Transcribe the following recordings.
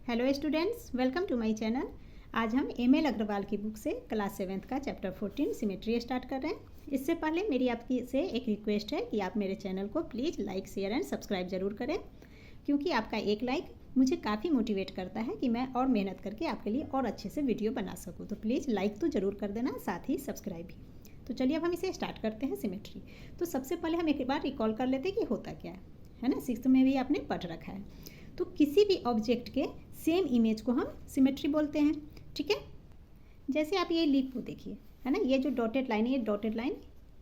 Hello students, welcome to my channel. आज हम M L. Agarwal की बुक से क्लास 7th का चैप्टर 14 सिमेट्री स्टार्ट कर रहे हैं। इससे पहले मेरी आपकी से एक रिक्वेस्ट है कि आप मेरे चैनल को please like, share and subscribe ज़रूर करें, क्योंकि आपका एक लाइक मुझे काफ़ी मोटिवेट करता है कि मैं और मेहनत करके आपके लिए और अच्छे से वीडियो बना सकूँ। तो प्लीज़ लाइक तो ज़रूर कर देना, साथ ही सब्सक्राइब भी। तो चलिए अब हम इसे स्टार्ट करते हैं सिमेट्री। तो सबसे पहले हम एक बार रिकॉल कर लेते हैं कि होता क्या है ना। 6th में भी आपने पढ़ रखा है। तो किसी भी ऑब्जेक्ट के सेम इमेज को हम सिमेट्री बोलते हैं, ठीक है। जैसे आप ये लीफ को देखिए, है ना, ये जो डॉटेड लाइन है, ये डॉटेड लाइन,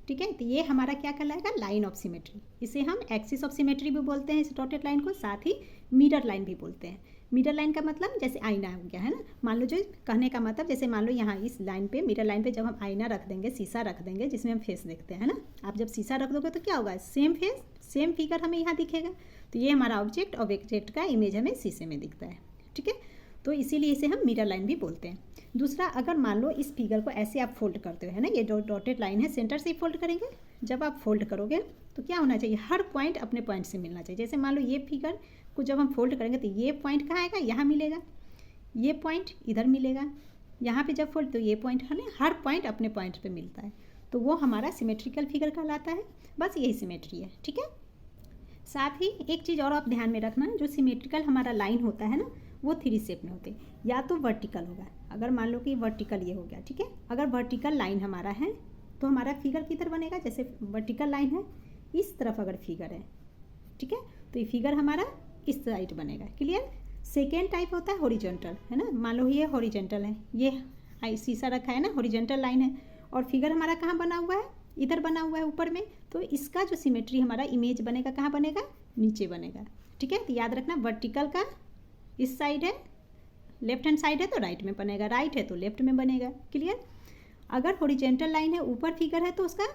ठीक है। तो ये हमारा क्या कहलाएगा, लाइन ऑफ सिमेट्री। इसे हम एक्सिस ऑफ सिमेट्री भी बोलते हैं इस डॉटेड लाइन को, साथ ही मिरर लाइन भी बोलते हैं। मिरर लाइन का मतलब जैसे आईना हो गया, है ना। मान लो, जो कहने का मतलब, जैसे मान लो यहाँ इस लाइन पे, मिरर लाइन पे जब हम आईना रख देंगे, शीशा रख देंगे जिसमें हम फेस देखते हैं, है ना। आप जब शीशा रख दोगे तो क्या होगा, सेम फेस सेम फिगर हमें यहाँ दिखेगा। तो ये हमारा ऑब्जेक्ट का इमेज हमें शीशे में दिखता है, ठीक है। तो इसीलिए इसे हम मिरर लाइन भी बोलते हैं। दूसरा, अगर मान लो इस फिगर को ऐसे आप फोल्ड करते हो, है ना, ये जो डॉटेड लाइन है सेंटर से ही फोल्ड करेंगे। जब आप फोल्ड करोगे तो क्या होना चाहिए, हर पॉइंट अपने पॉइंट से मिलना चाहिए। जैसे मान लो ये फिगर को जब हम फोल्ड करेंगे तो ये पॉइंट कहाँ आएगा, यहाँ मिलेगा, ये पॉइंट इधर मिलेगा, यहाँ पे जब फोल्ड तो ये पॉइंट, है ना, हर पॉइंट अपने पॉइंट पे मिलता है। तो वो हमारा सिमेट्रिकल फिगर कहलाता है। बस यही सिमेट्री है, ठीक है। साथ ही एक चीज़ और आप ध्यान में रखना, जो सिमेट्रिकल हमारा लाइन होता है ना, वो 3 शेप में होते हैं। या तो वर्टिकल होगा, अगर मान लो कि वर्टिकल ये हो गया, ठीक है। अगर वर्टिकल लाइन हमारा है तो हमारा फिगर किधर बनेगा, जैसे वर्टिकल लाइन है इस तरफ अगर फिगर है, ठीक है, तो ये फिगर हमारा इस साइड बनेगा। क्लियर। सेकेंड टाइप होता है हॉरिजॉन्टल, है ना। मान लो ये हॉरिजॉन्टल है, ये शीशा रखा है ना, हॉरिजॉन्टल लाइन है, और फिगर हमारा कहाँ बना हुआ है, इधर बना हुआ है ऊपर में। तो इसका जो सिमेट्री हमारा इमेज बनेगा, कहाँ बनेगा, नीचे बनेगा, ठीक है। तो याद रखना, वर्टिकल का इस साइड है, लेफ्ट हैंड साइड है तो राइट में बनेगा, राइट है तो लेफ्ट में बनेगा। क्लियर। अगर हॉरिजॉन्टल लाइन है, ऊपर फिगर है, तो उसका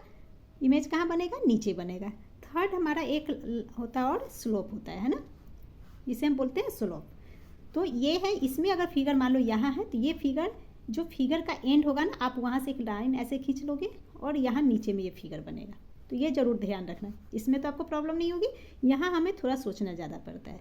इमेज कहाँ बनेगा, नीचे बनेगा। थर्ड हमारा एक होता है और स्लोप होता है ना, इसे हम बोलते हैं स्लोप। तो ये है, इसमें अगर फिगर मान लो यहाँ है तो ये फिगर, जो फिगर का एंड होगा ना, आप वहाँ से एक लाइन ऐसे खींच लोगे और यहाँ नीचे में ये फिगर बनेगा। तो ये ज़रूर ध्यान रखना, इसमें तो आपको प्रॉब्लम नहीं होगी। यहाँ हमें थोड़ा सोचना ज़्यादा पड़ता है।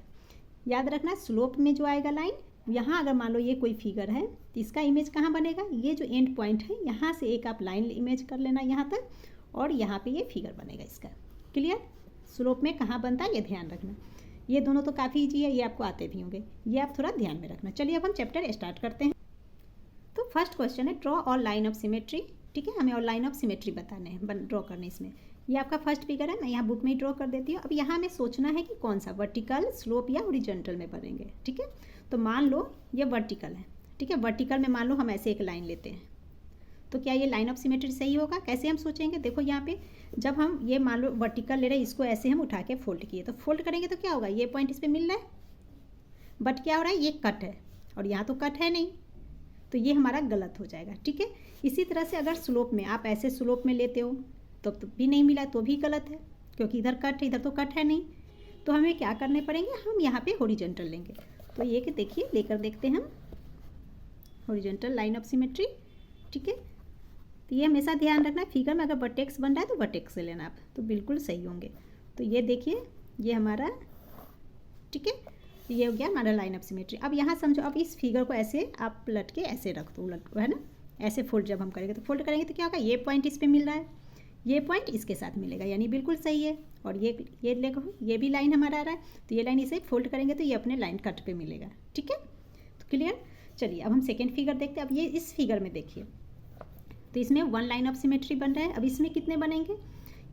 याद रखना, स्लोप में जो आएगा लाइन, यहाँ अगर मान लो ये कोई फिगर है तो इसका इमेज कहाँ बनेगा, ये जो एंड पॉइंट है यहाँ से एक आप लाइन इमेज कर लेना यहाँ तक, और यहाँ पे ये फिगर बनेगा इसका। क्लियर। स्लोप में कहाँ बनता है ये ध्यान रखना। ये दोनों तो काफ़ी ईजी है, ये आपको आते भी होंगे, ये आप थोड़ा ध्यान में रखना। चलिए अब हम चैप्टर स्टार्ट करते हैं। तो फर्स्ट क्वेश्चन है, ड्रॉ और लाइन ऑफ सिमेट्री, ठीक है। हमें और लाइन ऑफ सिमेट्री बताने हैं, ड्रॉ करने। इसमें ये आपका फर्स्ट फिगर है, मैं यहाँ बुक में ही ड्रॉ कर देती हूँ। अब यहाँ हमें सोचना है कि कौन सा, वर्टिकल, स्लोप या हॉरिजॉन्टल में बनेंगे, ठीक है। तो मान लो ये वर्टिकल है, ठीक है। वर्टिकल में मान लो हम ऐसे एक लाइन लेते हैं, तो क्या ये लाइन ऑफ सिमेट्री सही होगा। कैसे हम सोचेंगे, देखो यहाँ पे जब हम ये मान लो वर्टिकल ले रहे हैं, इसको ऐसे हम उठा के फोल्ड किए, तो फोल्ड करेंगे तो क्या होगा, ये पॉइंट इस पर मिल रहा है, बट क्या हो रहा है, ये कट है और यहाँ तो कट है नहीं, तो ये हमारा गलत हो जाएगा, ठीक है। इसी तरह से अगर स्लोप में आप ऐसे स्लोप में लेते हो तो भी नहीं मिला, तो भी गलत है, क्योंकि इधर कट है, इधर तो कट है नहीं। तो हमें क्या करने पड़ेंगे, हम यहाँ पे हॉरिजॉन्टल लेंगे। तो ये कि देखिए, लेकर देखते हैं हम हॉरिजॉन्टल लाइन ऑफ सिमेट्री, ठीक है। तो ये हमेशा ध्यान रखना, फिगर में अगर वर्टेक्स बन रहा है तो वर्टेक्स से लेना आप, तो बिल्कुल सही होंगे। तो ये देखिए, ये हमारा, ठीक है, ये हो गया हमारा लाइन ऑफ सिमेट्री। अब यहाँ समझो, अब इस फिगर को ऐसे आप पलट के ऐसे रख दो, उलट, है ना, ऐसे फोल्ड जब हम करेंगे, तो फोल्ड करेंगे तो क्या होगा, ये पॉइंट इस पे मिल रहा है, ये पॉइंट इसके साथ मिलेगा, यानी बिल्कुल सही है। और ये देखो, ये भी लाइन हमारा आ रहा है, तो ये लाइन इसे फोल्ड करेंगे तो ये अपने लाइन कट पे मिलेगा, ठीक है। तो क्लियर। चलिए अब हम सेकेंड फिगर देखते हैं। अब ये इस फिगर में देखिए, तो इसमें 1 लाइन ऑफ सिमेट्री बन रहा है। अब इसमें कितने बनेंगे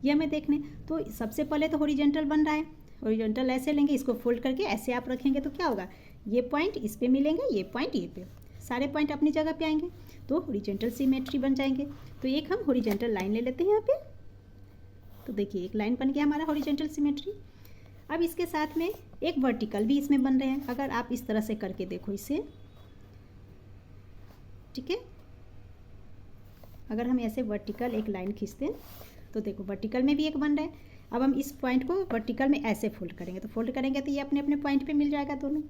ये हमें देखने। तो सबसे पहले तो हॉरिजॉन्टल बन रहा है, हॉरिजॉन्टल ऐसे लेंगे, इसको फोल्ड करके ऐसे आप रखेंगे तो क्या होगा, ये पॉइंट इस पे मिलेंगे, ये पॉइंट ये पे, सारे पॉइंट अपनी जगह पे आएंगे, तो हॉरिजॉन्टल सिमेट्री बन जाएंगे। तो एक हम हॉरिजॉन्टल लाइन ले लेते हैं यहाँ पे। तो देखिए, एक लाइन बन गया हमारा हॉरिजॉन्टल सिमेट्री। अब इसके साथ में एक वर्टिकल भी इसमें बन रहे हैं, अगर आप इस तरह से करके देखो इसे, ठीक है। अगर हम ऐसे वर्टिकल एक लाइन खींचते हैं तो देखो, वर्टिकल में भी एक बन रहा है। अब हम इस पॉइंट को वर्टिकल में ऐसे फोल्ड करेंगे, तो फोल्ड करेंगे तो ये अपने अपने पॉइंट पे मिल जाएगा दोनों।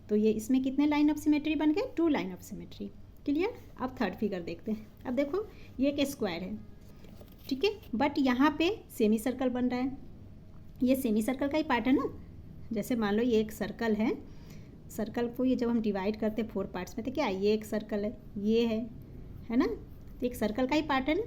तो ये इसमें कितने लाइन ऑफ सिमेट्री बन गए, 2 लाइन ऑफ सिमेट्री। क्लियर। अब थर्ड फिगर देखते हैं। अब देखो, ये एक स्क्वायर है, ठीक है, बट यहाँ पे सेमी सर्कल बन रहा है, ये सेमी सर्कल का ही पार्ट है ना। जैसे मान लो ये एक सर्कल है, सर्कल को ये जब हम डिवाइड करते हैं 4 पार्ट्स में, तो क्या ये एक सर्कल है, ये है ना, तो एक सर्कल का ही पार्ट है ना।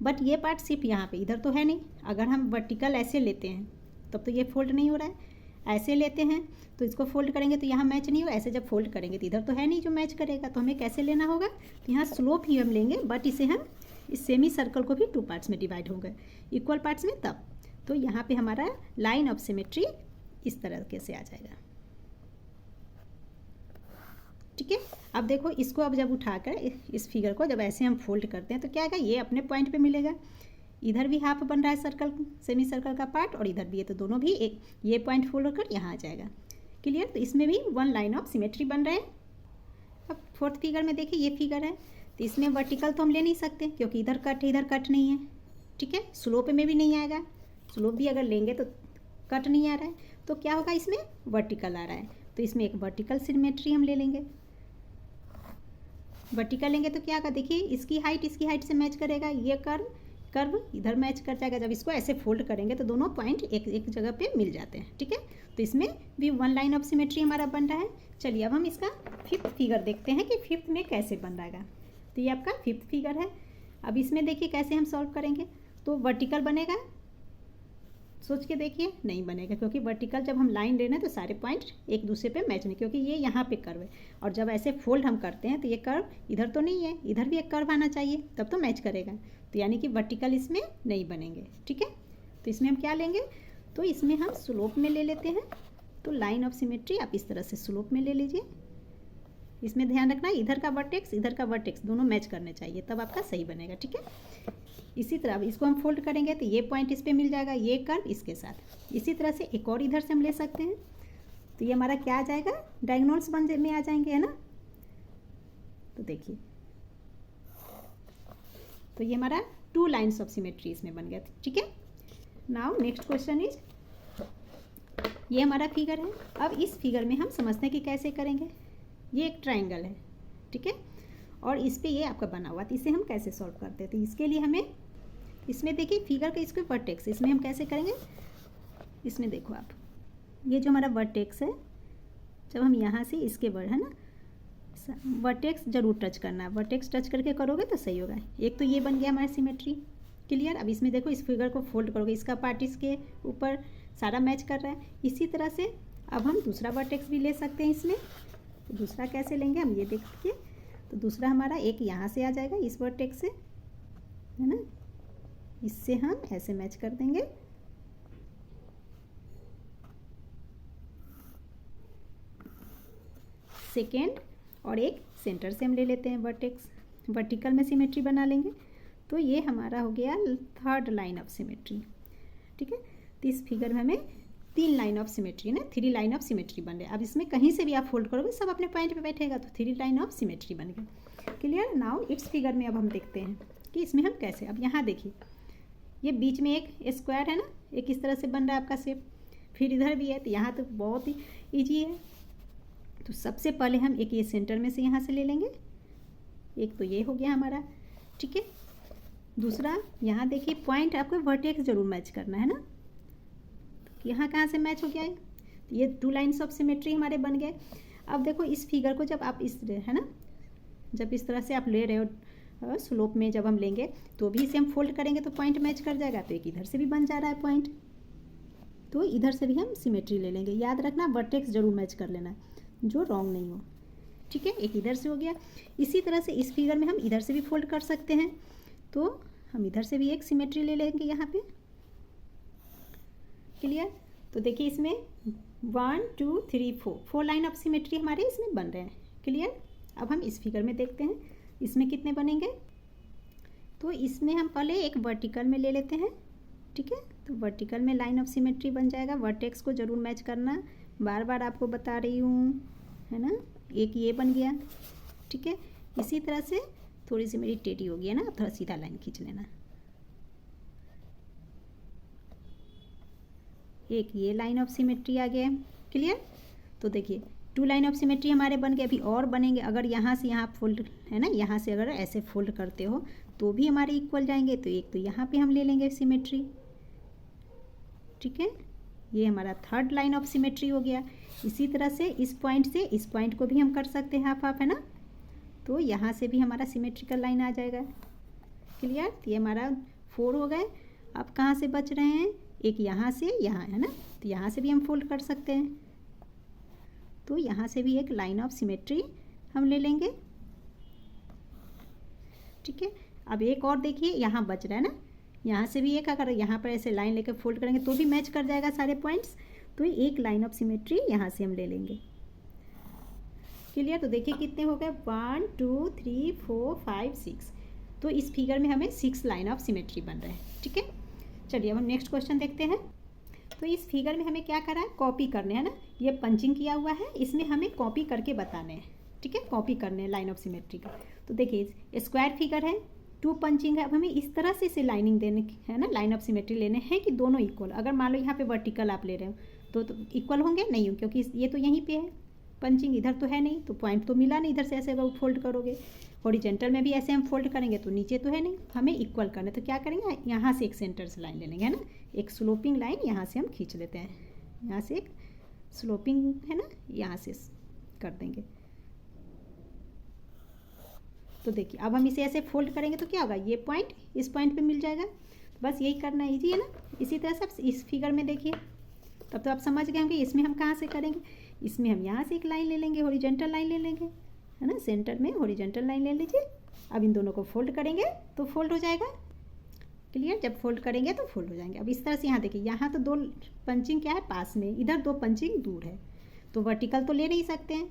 बट ये पार्ट सिर्फ यहाँ पे, इधर तो है नहीं। अगर हम वर्टिकल ऐसे लेते हैं तब तो ये फोल्ड नहीं हो रहा है, ऐसे लेते हैं तो इसको फोल्ड करेंगे तो यहाँ मैच नहीं हो, ऐसे जब फोल्ड करेंगे तो इधर तो है नहीं जो मैच करेगा। तो हमें कैसे लेना होगा, तो यहाँ स्लोप ही हम लेंगे, बट इसे हम इस सेमी सर्कल को भी 2 पार्ट्स में डिवाइड होंगे, इक्वल पार्ट्स में तब। तो यहाँ पे हमारा लाइन ऑफ सिमेट्री इस तरह से आ जाएगा। ठीक है, अब देखो इसको अब जब उठाकर इस फिगर को जब ऐसे हम फोल्ड करते हैं तो क्या आएगा, ये अपने पॉइंट पे मिलेगा। इधर भी हाफ बन रहा है सर्कल, सेमी सर्कल का पार्ट, और इधर भी है, तो दोनों भी एक ये पॉइंट फोल्ड होकर यहाँ आ जाएगा। क्लियर, तो इसमें भी 1 लाइन ऑफ सिमेट्री बन रहा है। अब 4th फिगर में देखिए, ये फिगर है, तो इसमें वर्टिकल तो हम ले नहीं सकते क्योंकि इधर कट है, इधर कट नहीं है। ठीक है, स्लोप में भी नहीं आएगा, स्लोप भी अगर लेंगे तो कट नहीं आ रहा है, तो क्या होगा, इसमें वर्टिकल आ रहा है, तो इसमें एक वर्टिकल सिमेट्री हम ले लेंगे। वर्टिकल लेंगे तो क्या होगा, देखिए इसकी हाइट से मैच करेगा, ये कर्व इधर मैच कर जाएगा। जब इसको ऐसे फोल्ड करेंगे तो दोनों पॉइंट एक जगह पे मिल जाते हैं। ठीक है, तो इसमें भी 1 लाइन ऑफ सिमेट्री हमारा बन रहा है। चलिए अब हम इसका 5th फिगर देखते हैं कि 5th में कैसे बन रहा है। तो ये आपका 5th फिगर है। अब इसमें देखिए कैसे हम सॉल्व करेंगे, तो वर्टिकल बनेगा, सोच के देखिए, नहीं बनेगा, क्योंकि वर्टिकल जब हम लाइन ले रहे हैं तो सारे पॉइंट एक दूसरे पे मैच नहीं, क्योंकि ये यहाँ पे कर्व है, और जब ऐसे फोल्ड हम करते हैं तो ये कर्व इधर तो नहीं है, इधर भी एक कर्व आना चाहिए तब तो मैच करेगा। तो यानी कि वर्टिकल इसमें नहीं बनेंगे। ठीक है, तो इसमें हम क्या लेंगे, तो इसमें हम स्लोप में ले लेते हैं। तो लाइन ऑफ सिमेट्री आप इस तरह से स्लोप में ले लीजिए। इसमें ध्यान रखना, इधर का वर्टेक्स इधर का वर्टेक्स दोनों मैच करने चाहिए, तब आपका सही बनेगा। ठीक है, इसी तरह इसको हम फोल्ड करेंगे तो ये पॉइंट इस पे मिल जाएगा, ये कर्व इसके साथ। इसी तरह से एक और इधर से हम ले सकते हैं, तो ये हमारा क्या आ जाएगा, डायगोनल्स में आ जाएंगे, है ना। तो देखिए, तो ये हमारा 2 लाइन्स ऑफ सिमेट्री इसमें बन गया। ठीक है, नाउ नेक्स्ट क्वेश्चन इज, ये हमारा फिगर है। अब इस फिगर में हम समझते हैं कि कैसे करेंगे। ये एक ट्राइंगल है, ठीक है, और इस पे ये आपका बना हुआ, तो इसे हम कैसे सॉल्व करते हैं। तो इसके लिए हमें, इसमें देखिए फिगर का इसके वर्टेक्स, इसमें हम कैसे करेंगे, इसमें देखो आप, ये जो हमारा वर्टेक्स है, जब हम यहाँ से इसके है ना, वर्टेक्स जरूर टच करना है, वर्टेक्स टच करके करोगे तो सही होगा। एक तो ये बन गया हमारा सिमेट्री। क्लियर, अब इसमें देखो इस फिगर को फोल्ड करोगे, इसका पार्ट इसके ऊपर सारा मैच कर रहा है। इसी तरह से अब हम दूसरा वर्टेक्स भी ले सकते हैं इसमें। तो दूसरा कैसे लेंगे हम ये देखिए, तो दूसरा हमारा एक यहाँ से आ जाएगा इस वर्टेक्स से, है ना, इससे हम ऐसे मैच कर देंगे। सेकेंड, और एक सेंटर से हम ले लेते हैं वर्टेक्स, वर्टिकल में सिमेट्री बना लेंगे। तो ये हमारा हो गया 3rd लाइन ऑफ सिमेट्री। ठीक है, तो इस फिगर में हमें 3 लाइन ऑफ सिमेट्री ना, 3 लाइन ऑफ सिमेट्री बन रहे। अब इसमें कहीं से भी आप फोल्ड करोगे सब अपने पॉइंट पे बैठेगा, तो 3 लाइन ऑफ सिमेट्री बन गया। क्लियर, नाउ इट्स फिगर में अब हम देखते हैं कि इसमें हम कैसे, अब यहाँ देखिए ये बीच में एक स्क्वायर है ना, एक इस तरह से बन रहा है आपका शेप, फिर इधर भी है, तो यहाँ तो बहुत ही ईजी है। तो सबसे पहले हम एक ये सेंटर में से यहाँ से ले लेंगे, एक तो ये हो गया हमारा। ठीक है, दूसरा यहाँ देखिए पॉइंट आपको वर्टेक्स जरूर मैच करना है ना, तो यहाँ कहाँ से मैच हो गया है, तो ये 2 लाइन्स ऑफ सिमेट्री हमारे बन गए। अब देखो इस फिगर को जब आप इस, है ना, जब इस तरह से आप ले रहे हो स्लोप में, जब हम लेंगे तो भी इसे हम फोल्ड करेंगे तो पॉइंट मैच कर जाएगा। तो एक इधर से भी बन जा रहा है पॉइंट, तो इधर से भी हम सिमेट्री ले लेंगे। याद रखना वर्टेक्स जरूर मैच कर लेना, जो रॉन्ग नहीं हो। ठीक है, एक इधर से हो गया। इसी तरह से इस फिगर में हम इधर से भी फोल्ड कर सकते हैं, तो हम इधर से भी एक सिमेट्री ले लेंगे यहाँ पे। क्लियर, तो देखिए इसमें 1 2 3 4 लाइन ऑफ सिमेट्री हमारे इसमें बन रहे हैं। क्लियर, अब हम इस फिगर में देखते हैं इसमें कितने बनेंगे। तो इसमें हम पहले एक वर्टिकल में ले लेते हैं। ठीक है, तो वर्टिकल में लाइन ऑफ सिमेट्री बन जाएगा। वर्टेक्स को जरूर मैच करना, बार बार आपको बता रही हूँ, है ना। एक ये बन गया। ठीक है, इसी तरह से थोड़ी सी मेरी टेढ़ी हो गई है ना, थोड़ा सीधा लाइन खींच लेना। एक ये लाइन ऑफ सिमेट्री आ गया। क्लियर, तो देखिए 2 लाइन ऑफ सिमेट्री हमारे बन गए। अभी और बनेंगे, अगर यहाँ से यहाँ फोल्ड, है ना, यहाँ से अगर ऐसे फोल्ड करते हो तो भी हमारे इक्वल जाएंगे। तो एक तो यहाँ पे हम ले लेंगे सिमेट्री। ठीक है, ये हमारा थर्ड लाइन ऑफ सिमेट्री हो गया। इसी तरह से इस पॉइंट को भी हम कर सकते हैं हाफ हाफ, है ना। तो यहाँ से भी हमारा सिमेट्रिकल लाइन आ जाएगा। क्लियर? ये हमारा 4 हो गए। अब कहाँ से बच रहे हैं? एक यहाँ से यहाँ, है ना। तो यहाँ से भी हम फोल्ड कर सकते हैं। तो यहाँ से भी एक लाइन ऑफ सिमेट्री हम ले लेंगे। ठीक है। अब एक और देखिए, यहाँ बच रहा है ना, यहाँ से भी एक, अगर यहाँ पर ऐसे लाइन लेकर फोल्ड करेंगे तो भी मैच कर जाएगा सारे पॉइंट्स। तो एक लाइन ऑफ सिमेट्री यहाँ से हम ले लेंगे। क्लियर? तो देखिए कितने हो गए, 1 2 3 4 5 6। तो इस फिगर में हमें 6 लाइन ऑफ सिमेट्री बन रहे हैं। ठीक है। चलिए अब हम नेक्स्ट क्वेश्चन देखते हैं। तो इस फिगर में हमें क्या करा है, कॉपी करने, है ना। ये पंचिंग किया हुआ है, इसमें हमें कॉपी करके बताने हैं। ठीक है, कॉपी करने हैं लाइन ऑफ सिमेट्री का। तो देखिए स्क्वायर फिगर है, 2 पंचिंग है। अब हमें इस तरह से इसे लाइनिंग देने की है ना, लाइन ऑफ सिमेट्री लेने हैं कि दोनों इक्वल। अगर मान लो यहाँ पे वर्टिकल आप ले रहे हो तो इक्वल होंगे नहीं, क्योंकि ये तो यहीं पे है पंचिंग, इधर तो है नहीं, तो पॉइंट तो मिला नहीं। इधर से ऐसे अगर फोल्ड करोगे, हॉरिजेंटल में भी ऐसे हम फोल्ड करेंगे तो नीचे तो है नहीं, हमें इक्वल करना है। तो क्या करेंगे, यहाँ से एक सेंटर से लाइन ले लेंगे, है ना। एक स्लोपिंग लाइन यहाँ से हम खींच लेते हैं, यहाँ से एक स्लोपिंग है ना, यहाँ से कर देंगे। तो देखिए अब हम इसे ऐसे फोल्ड करेंगे तो क्या होगा, ये पॉइंट इस पॉइंट पे मिल जाएगा। तो बस यही करना ईजी है ना। इसी तरह से इस फिगर में देखिए, तब तो आप समझ गए होंगे इसमें हम कहाँ से करेंगे। इसमें हम यहाँ से एक लाइन ले लेंगे, हॉरिजॉन्टल लाइन ले लेंगे, है ना। सेंटर में हॉरिजॉन्टल लाइन ले लीजिए। अब इन दोनों को फोल्ड करेंगे तो फोल्ड हो जाएगा। क्लियर? जब फोल्ड करेंगे तो फोल्ड हो जाएंगे। अब इस तरह से यहाँ देखिए, यहाँ तो 2 पंचिंग क्या है पास में, इधर 2 पंचिंग दूर है। तो वर्टिकल तो ले नहीं सकते हैं,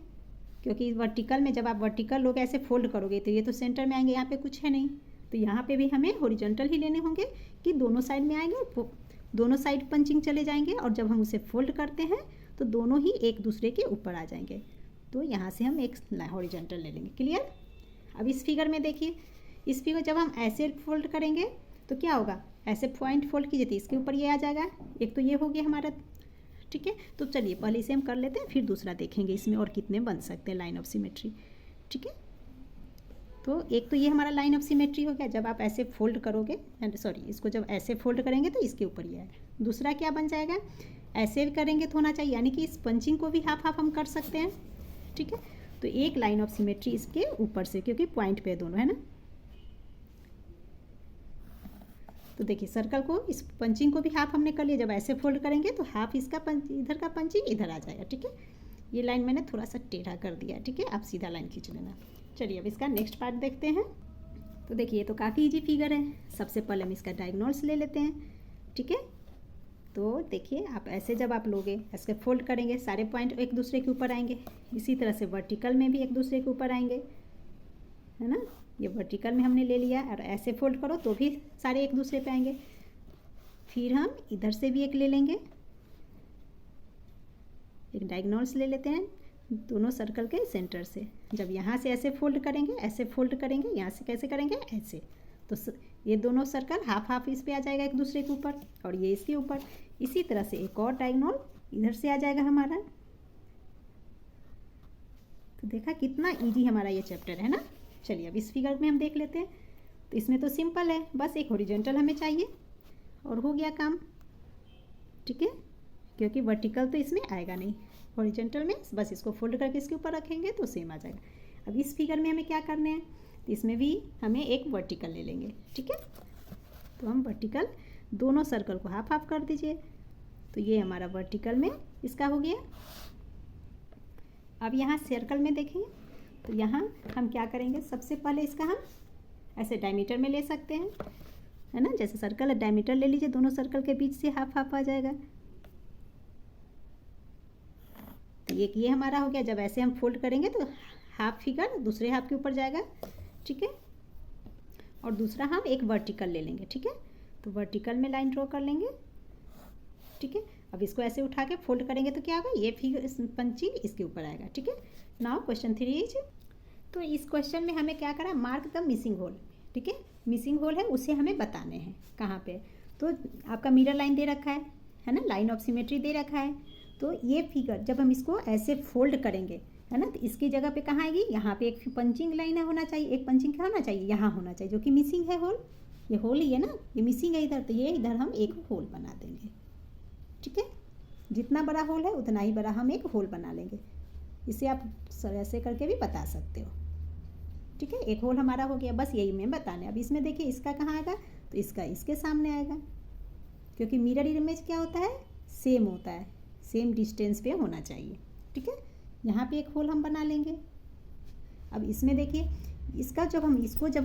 क्योंकि वर्टिकल में जब आप वर्टिकल लोग ऐसे फोल्ड करोगे तो ये तो सेंटर में आएंगे, यहाँ पे कुछ है नहीं। तो यहाँ पे भी हमें हॉरिजॉन्टल ही लेने होंगे कि दोनों साइड में आएंगे, दोनों साइड पंचिंग चले जाएंगे। और जब हम उसे फोल्ड करते हैं तो दोनों ही एक दूसरे के ऊपर आ जाएंगे। तो यहाँ से हम एक हॉरिजॉन्टल ले लेंगे। क्लियर? अब इस फिगर में देखिए, इस फिगर जब हम ऐसे फोल्ड करेंगे तो क्या होगा, ऐसे पॉइंट फोल्ड कीजिए तो इसके ऊपर ये आ जाएगा। एक तो ये हो गया हमारा। ठीक है। तो चलिए पहले इसे हम कर लेते हैं, फिर दूसरा देखेंगे इसमें और कितने बन सकते हैं लाइन ऑफ सिमेट्री। ठीक है। तो एक तो ये हमारा लाइन ऑफ सिमेट्री हो गया, जब आप ऐसे फोल्ड करोगे, सॉरी इसको जब ऐसे फोल्ड करेंगे तो इसके ऊपर ये आएगा। दूसरा क्या बन जाएगा, ऐसे भी करेंगे तो होना चाहिए, यानी कि इस पंचिंग को भी हाफ हाफ हम कर सकते हैं। ठीक है। तो एक लाइन ऑफ सिमेट्री इसके ऊपर से, क्योंकि पॉइंट पे दोनों, है ना। तो देखिए सर्कल को, इस पंचिंग को भी हाफ हमने कर लिया। जब ऐसे फोल्ड करेंगे तो हाफ इसका इधर का पंचिंग इधर आ जाएगा। ठीक है। ये लाइन मैंने थोड़ा सा टेढ़ा कर दिया। ठीक है। आप सीधा लाइन खींच लेना। चलिए अब इसका नेक्स्ट पार्ट देखते हैं। तो देखिए ये तो काफ़ी इजी फिगर है। सबसे पहले हम इसका डायगोनल्स ले लेते हैं। ठीक है। तो देखिए आप ऐसे जब आप लोगे, ऐसे फोल्ड करेंगे, सारे पॉइंट एक दूसरे के ऊपर आएंगे। इसी तरह से वर्टिकल में भी एक दूसरे के ऊपर आएंगे, है ना। ये वर्टिकल में हमने ले लिया, और ऐसे फोल्ड करो तो भी सारे एक दूसरे पे आएंगे। फिर हम इधर से भी एक ले लेंगे, एक डायगोनल्स ले लेते हैं दोनों सर्कल के सेंटर से। जब यहाँ से ऐसे फोल्ड करेंगे, ऐसे फोल्ड करेंगे, यहाँ से कैसे करेंगे, ऐसे। तो ये दोनों सर्कल हाफ हाफ इस पे आ जाएगा एक दूसरे के ऊपर, और ये इसके ऊपर। इसी तरह से एक और डायगोनल इधर से आ जाएगा हमारा। तो देखा कितना इजी हमारा ये चैप्टर है ना। चलिए अब इस फिगर में हम देख लेते हैं। तो इसमें तो सिंपल है, बस एक हॉरिजॉन्टल हमें चाहिए और हो गया काम। ठीक है। क्योंकि वर्टिकल तो इसमें आएगा नहीं, हॉरिजॉन्टल में बस इसको फोल्ड करके इसके ऊपर रखेंगे तो सेम आ जाएगा। अब इस फिगर में हमें क्या करना है, तो इसमें भी हमें एक वर्टिकल ले लेंगे। ठीक है। तो हम वर्टिकल दोनों सर्कल को हाफ हाफ कर दीजिए। तो ये हमारा वर्टिकल में इसका हो गया। अब यहाँ सर्कल में देखें तो यहाँ हम क्या करेंगे, सबसे पहले इसका हम ऐसे डायमीटर में ले सकते हैं, है ना। जैसे सर्कल है, डायमीटर ले लीजिए, दोनों सर्कल के बीच से हाफ हाफ आ जाएगा। तो ये हमारा हो गया। जब ऐसे हम फोल्ड करेंगे तो हाफ फिगर दूसरे हाफ के ऊपर जाएगा। ठीक है। और दूसरा हम एक वर्टिकल ले लेंगे। ठीक है। तो वर्टिकल में लाइन ड्रॉ कर लेंगे। ठीक है। अब इसको ऐसे उठा के फोल्ड करेंगे तो क्या होगा, ये फिगर पंचिंग इसके ऊपर आएगा। ठीक है। नाउ क्वेश्चन 3 इज, तो इस क्वेश्चन में हमें क्या करा, मार्क द मिसिंग होल। ठीक है। मिसिंग होल है उसे हमें बताने हैं कहाँ पे। तो आपका मिरर लाइन दे रखा है ना, लाइन ऑफ सिमेट्री दे रखा है। तो ये फिगर जब हम इसको ऐसे फोल्ड करेंगे, है ना, तो इसकी जगह पे कहाँ आएगी, यहाँ पे एक पंचिंग लाइन होना चाहिए। एक पंचिंग क्या होना चाहिए, यहाँ होना चाहिए, जो कि मिसिंग है होल। ये होल ही है ना, ये मिसिंग है इधर, तो ये इधर हम एक होल बना देंगे। ठीक है। जितना बड़ा होल है उतना ही बड़ा हम एक होल बना लेंगे। इसे आप ऐसे करके भी बता सकते हो। ठीक है, एक होल हमारा हो गया, बस यही मैं बताने। अब इसमें देखिए इसका कहाँ आएगा, तो इसका इसके सामने आएगा, क्योंकि मिरर इमेज क्या होता है, सेम होता है, सेम डिस्टेंस पे होना चाहिए। ठीक है, यहाँ पे एक होल हम बना लेंगे। अब इसमें देखिए इसका जब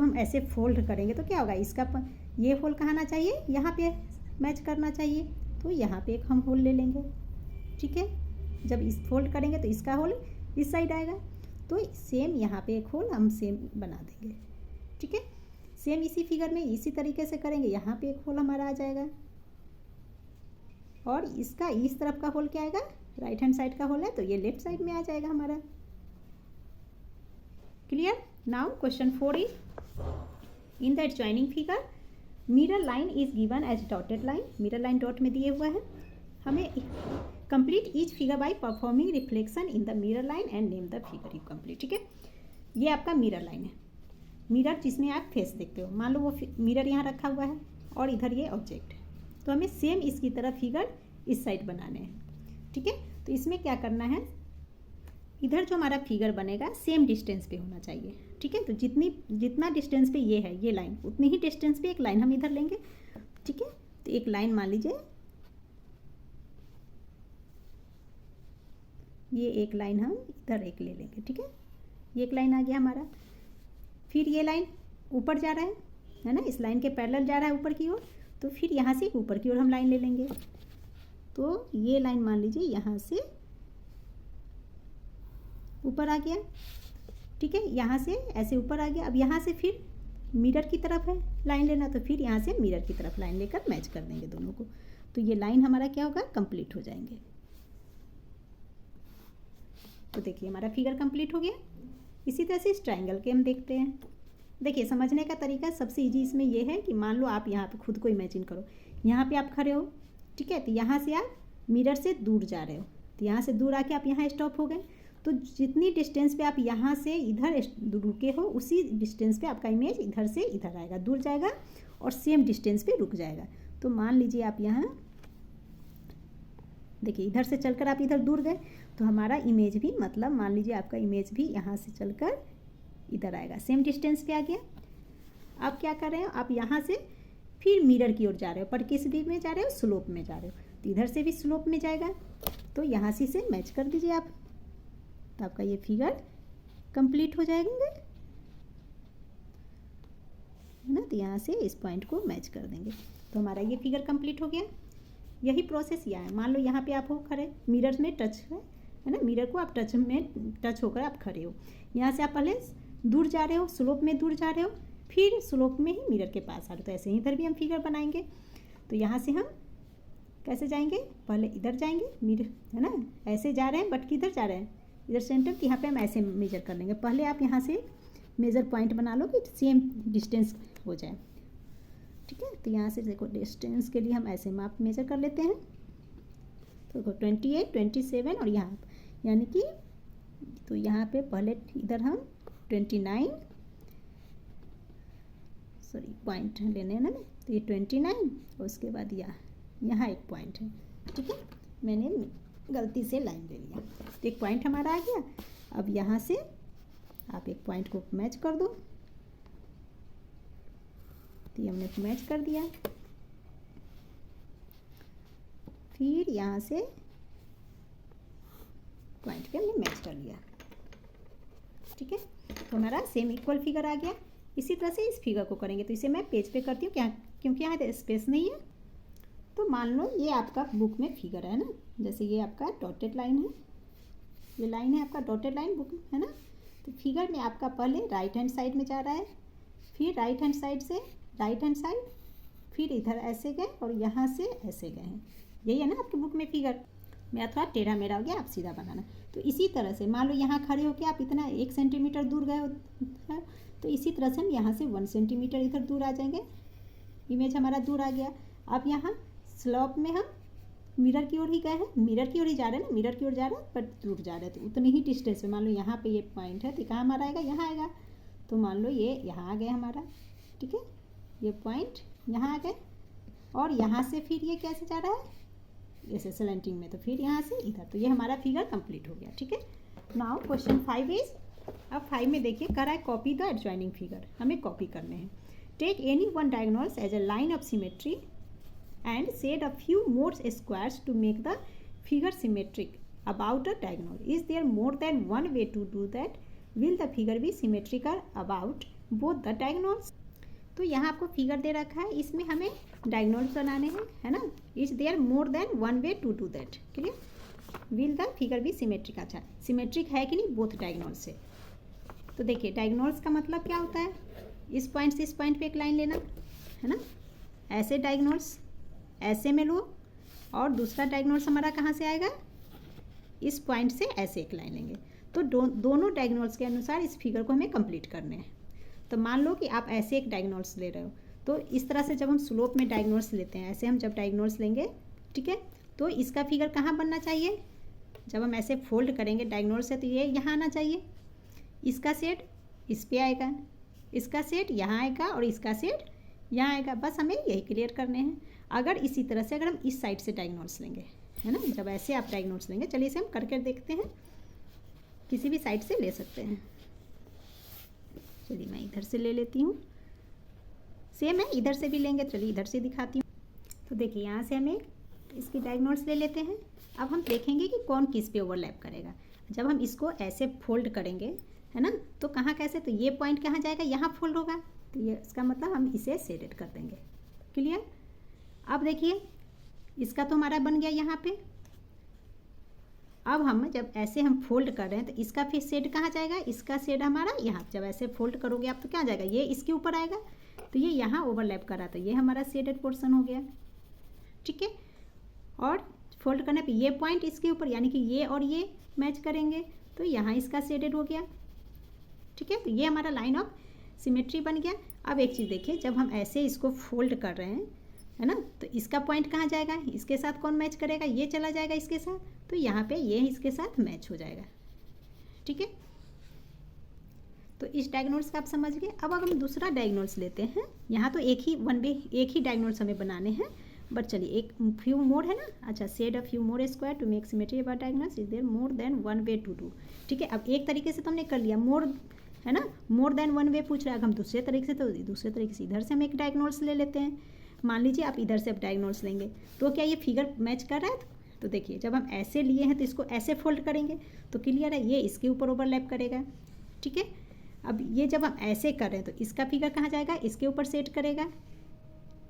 हम ऐसे फोल्ड करेंगे तो क्या होगा, इसका ये होल कहाँ आना चाहिए, यहाँ पे मैच करना चाहिए, तो यहाँ पे एक हम होल ले लेंगे। ठीक है, जब इस फोल्ड करेंगे तो इसका होल इस साइड आएगा, तो सेम यहाँ पे एक होल हम सेम बना देंगे। ठीक है, सेम इसी फिगर में इसी तरीके से करेंगे, यहाँ पे एक होल हमारा आ जाएगा, और इसका इस तरफ का होल क्या आएगा, राइट हैंड साइड का होल है, तो ये लेफ्ट साइड में आ जाएगा हमारा। Clear. Now question 4 is in the adjoining figure mirror line is given as dotted line. Mirror line dot में दिए हुआ है। हमें complete each figure by performing reflection in the mirror line and name the figure you complete. ठीक है, ये आपका mirror line है, मिरर जिसमें आप फेस देखते हो। मान लो वो मिरर यहाँ रखा हुआ है और इधर ये ऑब्जेक्ट है, तो हमें सेम इसकी तरह फिगर इस साइड बनाने हैं। ठीक है, तो इसमें क्या करना है, इधर जो हमारा फिगर बनेगा सेम डिस्टेंस पे होना चाहिए। ठीक है, तो जितना डिस्टेंस पे ये है ये लाइन, उतनी ही डिस्टेंस पे एक लाइन हम इधर लेंगे। ठीक है, तो एक लाइन मान लीजिए, ये एक लाइन हम इधर एक ले लेंगे। ठीक है, ये एक लाइन आ गया हमारा। फिर ये लाइन ऊपर जा रहा है ना, इस लाइन के पैरेलल जा रहा है ऊपर की ओर, तो फिर यहाँ से ऊपर की ओर हम लाइन ले लेंगे। तो ये लाइन मान लीजिए यहाँ से ऊपर आ गया। ठीक है, यहाँ से ऐसे ऊपर आ गया। अब यहाँ से फिर मिरर की तरफ है लाइन लेना, तो फिर यहाँ से मिरर की तरफ लाइन लेकर मैच कर देंगे दोनों को, तो ये लाइन हमारा क्या होगा, कंप्लीट हो जाएंगे। तो देखिए हमारा फिगर कंप्लीट हो गया। इसी तरह से इस ट्रायंगल के हम देखते हैं। देखिए समझने का तरीका सबसे इजी इसमें यह है कि मान लो आप यहाँ पे खुद को इमेजिन करो, यहाँ पे आप खड़े हो। ठीक है, तो यहाँ से आप मिरर से दूर जा रहे हो, तो यहाँ से दूर आके आप यहाँ स्टॉप हो गए। तो जितनी डिस्टेंस पे आप यहाँ से इधर रुके हो, उसी डिस्टेंस पे आपका इमेज इधर से इधर आएगा, दूर जाएगा और सेम डिस्टेंस पे रुक जाएगा। तो मान लीजिए आप यहाँ देखिए इधर से चलकर आप इधर दूर गए, तो हमारा इमेज भी मतलब मान लीजिए आपका इमेज भी यहाँ से चलकर इधर आएगा, सेम डिस्टेंस पे आ गया। आप क्या कर रहे हो, आप यहाँ से फिर मिरर की ओर जा रहे हो, पर किस दिशा में जा रहे हो, स्लोप में जा रहे हो, तो इधर से भी स्लोप में जाएगा, तो यहाँ से मैच कर दीजिए आप, तो आपका ये फिगर कंप्लीट हो जाएंगे ना। तो यहाँ से इस पॉइंट को मैच कर देंगे, तो हमारा ये फिगर कंप्लीट हो गया। यही प्रोसेस यहाँ है। मान लो यहाँ पे आप हो खड़े, मिरर में टच है ना, मिरर को आप टच होकर आप खड़े हो। यहाँ से आप पहले दूर जा रहे हो, स्लोप में दूर जा रहे हो, फिर स्लोप में ही मिरर के पास आ रहे हो। तो ऐसे ही इधर भी हम फिगर बनाएंगे। तो यहाँ से हम कैसे जाएंगे, पहले इधर जाएंगे, मिरर है ना, ऐसे जा रहे हैं, बट किधर जा रहे हैं, इधर सेंटर, तो यहाँ पे हम ऐसे मेजर कर लेंगे। पहले आप यहाँ से मेजर पॉइंट बना लो कि सेम डिस्टेंस हो जाए। ठीक है, तो यहाँ से देखो डिस्टेंस के लिए हम ऐसे माप मेजर कर लेते हैं। तो देखो 28, 27 और यहाँ यानी कि, तो यहाँ पे पहले इधर हम 29 पॉइंट लेने हैं ना, तो ये 29 और उसके बाद यहाँ एक पॉइंट है। ठीक है, मैंने गलती से लाइन ले लिया, तो एक पॉइंट हमारा आ गया। अब यहाँ से आप एक पॉइंट को मैच कर दो, तो ये हमने मैच कर दिया। फिर यहाँ से पॉइंट पे हमने मैच कर लिया। ठीक है, तो हमारा सेम इक्वल फिगर आ गया। इसी तरह से इस फिगर को करेंगे, तो इसे मैं पेज पे करती हूँ क्या, क्योंकि यहाँ स्पेस नहीं है। तो मान लो ये आपका बुक में फिगर है ना, जैसे ये आपका डॉटेड लाइन है, ये लाइन है आपका डॉटेड लाइन बुक है ना। तो फिगर में आपका पहले राइट हैंड साइड में जा रहा है, फिर राइट हैंड साइड से राइट हैंड साइड, फिर इधर ऐसे गए और यहाँ से ऐसे गए हैं। यही है ना आपकी बुक में फिगर। मेरा थोड़ा टेढ़ा मेढ़ा हो गया, आप सीधा बनाना। तो इसी तरह से मान लो यहाँ खड़े होकर आप इतना 1 सेंटीमीटर दूर गए हो, तो इसी तरह से हम यहाँ से 1 सेंटीमीटर इधर दूर आ जाएंगे। इमेज हमारा दूर आ गया। अब यहाँ स्लोप में हम मिरर की ओर ही गए हैं, मिरर की ओर ही जा रहे हैं ना, मिरर की ओर जा रहे हैं बट दूर जा रहे हैं, तो उतनी ही डिस्टेंस में मान लो यहाँ पे ये पॉइंट है, तो कहाँ हमारा आएगा, यहाँ आएगा। तो मान लो ये यहाँ आ गया हमारा। ठीक है, ये पॉइंट यहाँ आ गए और यहाँ से फिर ये कैसे जा रहा है, ऐसे स्लैंटिंग में, तो फिर यहाँ से इधर, तो ये हमारा फिगर कंप्लीट हो गया। ठीक है, नाउ क्वेश्चन 5 इज, अब 5 में देखिए कर रहा है कॉपी द एडजॉइनिंग फिगर, हमें कॉपी करने हैं। Take any one diagonals as a line of symmetry and shade a few more squares to make the figure symmetric about a diagonal. Is there more than one way to do that? Will the figure be symmetrical about both the diagonals? तो यहाँ आपको figure दे रखा है, इसमें हमें diagonals बनाने हैं, है ना। Is there more than one way to do that, clear? Will the figure be symmetric, अच्छा सिमेट्रिक है कि नहीं बोथ डायगोनल्स से। तो देखिए डायगोनल्स का मतलब क्या होता है, इस पॉइंट से इस पॉइंट पे एक लाइन लेना, है ना। ऐसे डायगोनल्स ऐसे में लो, और दूसरा डायगोनल्स हमारा कहाँ से आएगा, इस पॉइंट से ऐसे एक लाइन लेंगे। तो दोनों डायगोनल्स के अनुसार इस फिगर को हमें कंप्लीट करने हैं। तो मान लो कि आप ऐसे एक डायगोनल्स ले रहे हो, तो इस तरह से जब हम स्लोप में डायगोनल्स लेते हैं, ऐसे हम जब डायगोनल्स लेंगे, ठीक है, तो इसका फिगर कहाँ बनना चाहिए, जब हम ऐसे फोल्ड करेंगे डायगोनल से, तो ये यहाँ आना चाहिए, इसका सेट इस पे आएगा, इसका सेट यहाँ आएगा, और इसका सेट यहाँ आएगा। बस हमें यही क्लियर करने हैं। अगर इसी तरह से अगर हम इस साइड से डायगोनल्स लेंगे, है ना, जब ऐसे आप डायगोनल्स लेंगे, चलिए इसे हम करके देखते हैं, किसी भी साइड से ले सकते हैं। चलिए मैं इधर से ले लेती हूँ, सेम है इधर से भी लेंगे, चलिए इधर से दिखाती हूँ। तो देखिए यहाँ से हमें इसकी डायगोनल्स ले लेते हैं। अब हम देखेंगे कि कौन किस पे ओवरलैप करेगा। जब हम इसको ऐसे फोल्ड करेंगे, है ना, तो कहाँ कैसे, तो ये पॉइंट कहाँ जाएगा, यहाँ फोल्ड होगा, तो ये इसका मतलब हम इसे सेडेड कर देंगे, क्लियर। अब देखिए इसका तो हमारा बन गया यहाँ पे। अब हम जब ऐसे हम फोल्ड कर रहे हैं, तो इसका फिर शेड कहाँ जाएगा, इसका शेड हमारा यहाँ, जब ऐसे फोल्ड करोगे आप तो क्या जाएगा, ये इसके ऊपर आएगा, तो ये यहाँ ओवरलैप करा, तो ये हमारा शेडेड पोर्शन हो गया। ठीक है, और फोल्ड करने पे ये पॉइंट इसके ऊपर, यानी कि ये और ये मैच करेंगे, तो यहाँ इसका शेडेड हो गया। ठीक है, तो ये हमारा लाइन ऑफ सिमेट्री बन गया। अब एक चीज़ देखिए, जब हम ऐसे इसको फोल्ड कर रहे हैं, है ना, तो इसका पॉइंट कहाँ जाएगा, इसके साथ कौन मैच करेगा, ये चला जाएगा इसके साथ, तो यहाँ पे ये इसके साथ मैच हो जाएगा। ठीक है, तो इस डायगोनल्स का आप समझ गए। अब अगर हम दूसरा डायगोनल्स लेते हैं, यहाँ तो एक ही डायगोनल्स हमें बनाने हैं, बट चलिए एक फ्यू मोर है ना, अच्छा shade a few more square to make symmetry about diagonals, is there more than one way to do. ठीक है, अब एक तरीके से तो हमने कर लिया, मोर है ना, मोर देन वन वे पूछ रहा है, हम दूसरे तरीके से, तो दूसरे तरीके से इधर से हम एक डायगोनल्स ले लेते हैं। मान लीजिए आप इधर से अब डायगोनल्स लेंगे, तो क्या ये फिगर मैच कर रहा है, तो देखिए जब हम ऐसे लिए हैं तो इसको ऐसे फोल्ड करेंगे, तो क्लियर है ये इसके ऊपर ओवरलैप करेगा। ठीक है, अब ये जब हम ऐसे कर रहे हैं, तो इसका फिगर कहाँ जाएगा, इसके ऊपर सेट करेगा।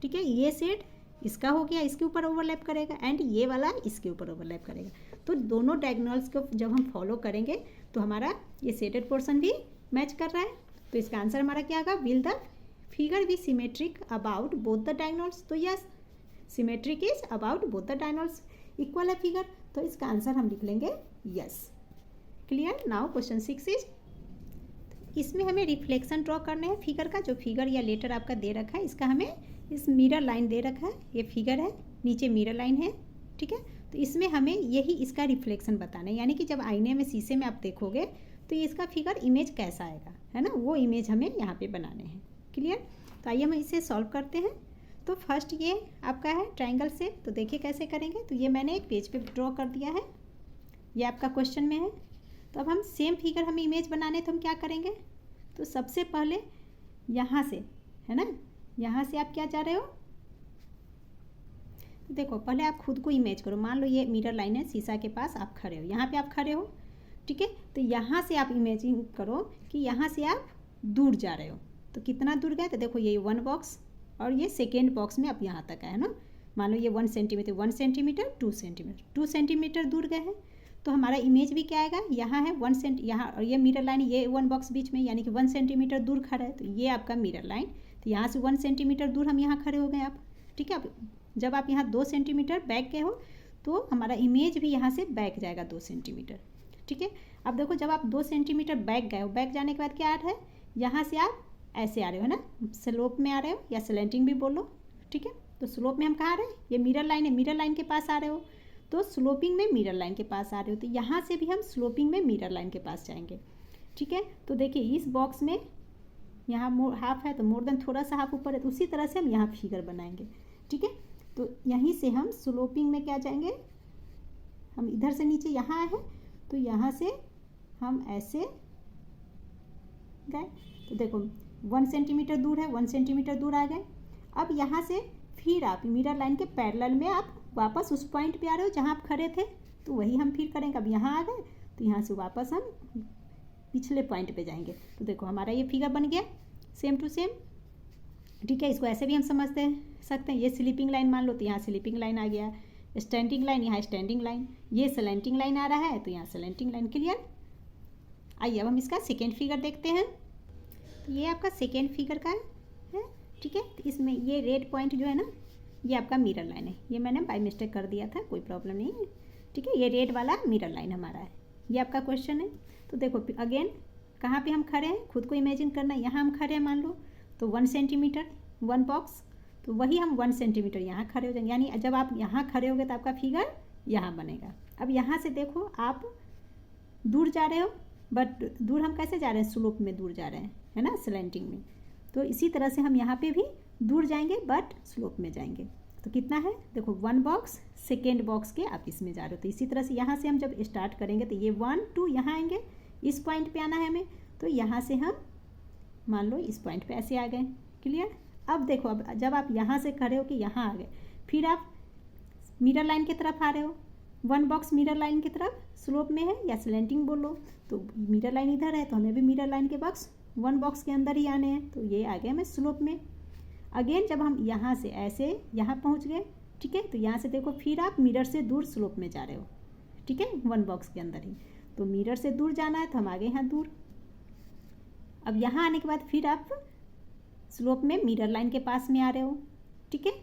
ठीक है, ये सेट इसका हो गया, इसके ऊपर ओवरलैप करेगा, एंड ये वाला इसके ऊपर ओवरलैप करेगा। तो दोनों डायगोनल्स को जब हम फॉलो करेंगे, तो हमारा ये सेटेड पोर्शन भी मैच कर रहा है। तो इसका आंसर हमारा क्या होगा, will the figure be symmetric about both the diagonals. तो yes, symmetric is about both the diagonals, equal है फिगर, तो इसका आंसर हम लिख लेंगे yes. Clear. Now question 6 is, इसमें हमें रिफ्लेक्शन ड्रॉ करने हैं फिगर का। जो फिगर या लेटर आपका दे रखा है, इसका हमें इस मिरर लाइन दे रखा है, ये फिगर है, नीचे मिरर लाइन है। ठीक है, तो इसमें हमें यही इसका रिफ्लेक्शन बताना है, यानी कि जब आईने में शीशे में आप देखोगे, तो ये इसका फिगर इमेज कैसा आएगा, है ना, वो इमेज हमें यहाँ पे बनाने हैं। क्लियर। तो आइए हम इसे सॉल्व करते हैं। तो फर्स्ट ये आपका है ट्रायंगल शेप, तो देखिए कैसे करेंगे। तो ये मैंने एक पेज पे ड्रॉ कर दिया है, ये आपका क्वेश्चन में है। तो अब हम सेम फिगर हमें इमेज बनाने, तो हम क्या करेंगे, तो सबसे पहले यहाँ से, है ना, यहाँ से आप क्या चाह रहे हो, तो देखो पहले आप खुद को इमेज करो। मान लो ये मिरर लाइन है, शीशा के पास आप खड़े हो, यहाँ पे आप खड़े हो। ठीक है, तो यहाँ से आप इमेजिन करो कि यहाँ से आप दूर जा रहे हो। तो कितना दूर गए, तो देखो ये 1 बॉक्स, और ये सेकेंड बॉक्स में आप यहाँ तक है ना। मान लो ये 1 सेंटीमीटर, 1 सेंटीमीटर, 2 सेंटीमीटर, 2 सेंटीमीटर दूर गए हैं। तो हमारा इमेज भी क्या आएगा, यहाँ है 1 सेंट, यहाँ, और ये मिरर लाइन, ये 1 बॉक्स बीच में, यानी कि 1 सेंटीमीटर दूर खड़ा है। तो ये आपका मिरर लाइन, तो यहाँ से 1 सेंटीमीटर दूर हम यहाँ खड़े हो गए आप। ठीक है, अब जब आप यहाँ 2 सेंटीमीटर बैक गए हो, तो हमारा इमेज भी यहाँ से बैक जाएगा 2 सेंटीमीटर। ठीक है, अब देखो जब आप 2 सेंटीमीटर बैक गए हो, बैक जाने के बाद क्या आ रहा है, यहाँ से आप ऐसे आ रहे हो, है ना, स्लोप में आ रहे हो, या स्लैंटिंग भी बोलो। ठीक है, तो स्लोप में हम कहाँ आ रहे हैं, ये मिरर लाइन है, मिरर लाइन के पास आ रहे हो, तो स्लोपिंग में मिरर लाइन के पास आ रहे हो, तो यहाँ से भी हम स्लोपिंग में मिरर लाइन के पास जाएंगे। ठीक है, तो देखिए इस बॉक्स में यहाँ हाफ है, तो मोर देन थोड़ा सा हाफ ऊपर है, तो उसी तरह से हम यहाँ फिगर बनाएंगे। ठीक है, तो यहीं से हम स्लोपिंग में क्या जाएंगे, हम इधर से नीचे यहाँ आए हैं तो यहाँ से हम ऐसे गए, तो देखो 1 सेंटीमीटर दूर है, 1 सेंटीमीटर दूर आ गए। अब यहाँ से फिर आप मिरर लाइन के पैरेलल में आप वापस उस पॉइंट पे आ रहे हो जहाँ आप खड़े थे, तो वही हम फिर करेंगे। अब यहाँ आ गए तो यहाँ से वापस हम पिछले पॉइंट पे जाएंगे। तो देखो हमारा ये फिगर बन गया सेम टू सेम, ठीक है। इसको ऐसे भी हम समझते सकते हैं, ये स्लीपिंग लाइन मान लो तो यहाँ स्लीपिंग लाइन आ गया, स्टैंडिंग लाइन यहाँ स्टैंडिंग लाइन, ये स्लैंटिंग लाइन आ रहा है तो यहाँ स्लैंटिंग लाइन। क्लियर। आइए अब हम इसका सेकेंड फिगर देखते हैं। तो ये आपका सेकेंड फिगर का है, ठीक है। तो इसमें ये रेड पॉइंट जो है ना, ये आपका मिरर लाइन है, ये मैंने बाय मिस्टेक कर दिया था, कोई प्रॉब्लम नहीं है, ठीक है। ये रेड वाला मिरर लाइन हमारा है, ये आपका क्वेश्चन है। तो देखो अगेन कहाँ पे हम खड़े हैं, खुद को इमेजिन करना है। यहाँ हम खड़े हैं मान लो, तो 1 सेंटीमीटर 1 बॉक्स, तो वही हम 1 सेंटीमीटर यहाँ खड़े हो जाएंगे, यानी जब आप यहाँ खड़े होगे तो आपका फिगर यहाँ बनेगा। अब यहाँ से देखो आप दूर जा रहे हो, बट दूर हम कैसे जा रहे हैं, स्लोप में दूर जा रहे हैं, है ना, स्लैंटिंग में। तो इसी तरह से हम यहाँ पे भी दूर जाएंगे बट स्लोप में जाएंगे। तो कितना है देखो 1 बॉक्स, सेकेंड बॉक्स के आप इसमें जा रहे हो। तो इसी तरह से यहाँ से हम जब स्टार्ट करेंगे तो ये 1 2 यहाँ आएंगे, इस पॉइंट पे आना है हमें, तो यहाँ से हम मान लो इस पॉइंट पे ऐसे आ गए। क्लियर। अब देखो अब जब आप यहाँ से खड़े हो कि यहाँ आ गए, फिर आप मिरर लाइन की तरफ आ रहे हो, 1 बॉक्स मिरर लाइन की तरफ स्लोप में है या स्लैंटिंग बोलो, तो मिरर लाइन इधर है तो हमें भी मिरर लाइन के बॉक्स 1 बॉक्स के अंदर ही आने हैं, तो ये आ गए हमें स्लोप में। अगेन जब हम यहाँ से ऐसे यहाँ पहुँच गए, ठीक है, तो यहाँ से देखो फिर आप मिरर से दूर स्लोप में जा रहे हो, ठीक है, 1 बॉक्स के अंदर ही। तो मिरर से दूर जाना है तो हम आ गए यहाँ दूर। अब यहाँ आने के बाद फिर आप स्लोप में मिरर लाइन के पास में आ रहे हो, ठीक है,